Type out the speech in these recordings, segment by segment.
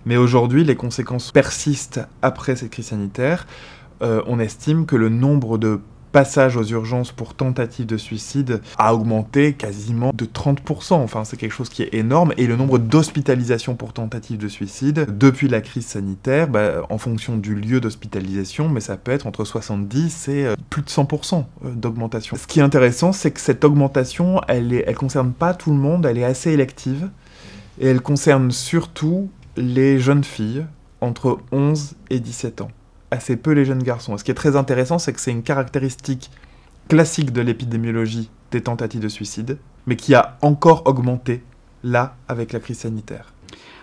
Mais aujourd'hui, les conséquences persistent après cette crise sanitaire. On estime que le nombre de passages aux urgences pour tentative de suicide a augmenté quasiment de 30%. Enfin, c'est quelque chose qui est énorme. Et le nombre d'hospitalisations pour tentative de suicide, depuis la crise sanitaire, en fonction du lieu d'hospitalisation, mais ça peut être entre 70 et plus de 100% d'augmentation. Ce qui est intéressant, c'est que cette augmentation, elle concerne pas tout le monde, elle est assez élective. Et elle concerne surtout les jeunes filles entre 11 et 17 ans. Assez peu les jeunes garçons. Et ce qui est très intéressant, c'est que c'est une caractéristique classique de l'épidémiologie des tentatives de suicide, mais qui a encore augmenté, là, avec la crise sanitaire.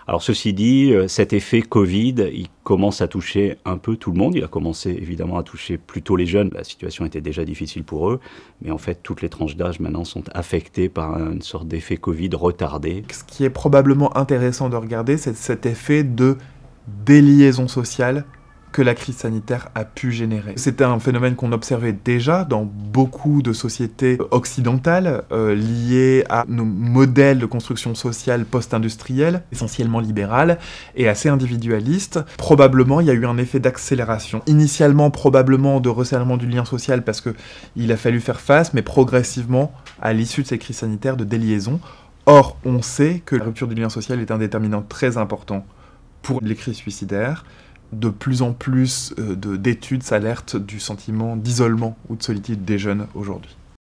Alors ceci dit, cet effet Covid, il commence à toucher un peu tout le monde. Il a commencé évidemment à toucher plutôt les jeunes. La situation était déjà difficile pour eux. Mais en fait, toutes les tranches d'âge maintenant sont affectées par une sorte d'effet Covid retardé. Ce qui est probablement intéressant de regarder, c'est cet effet de déliaison sociale que la crise sanitaire a pu générer. C'était un phénomène qu'on observait déjà dans beaucoup de sociétés occidentales liées à nos modèles de construction sociale post-industrielle, essentiellement libérales et assez individualistes. Probablement, il y a eu un effet d'accélération. Initialement, probablement de resserrement du lien social parce qu'il a fallu faire face, mais progressivement, à l'issue de ces crises sanitaires, de déliaison. Or, on sait que la rupture du lien social est un déterminant très important pour les crises suicidaires. De plus en plus d'études s'alertent du sentiment d'isolement ou de solitude des jeunes aujourd'hui.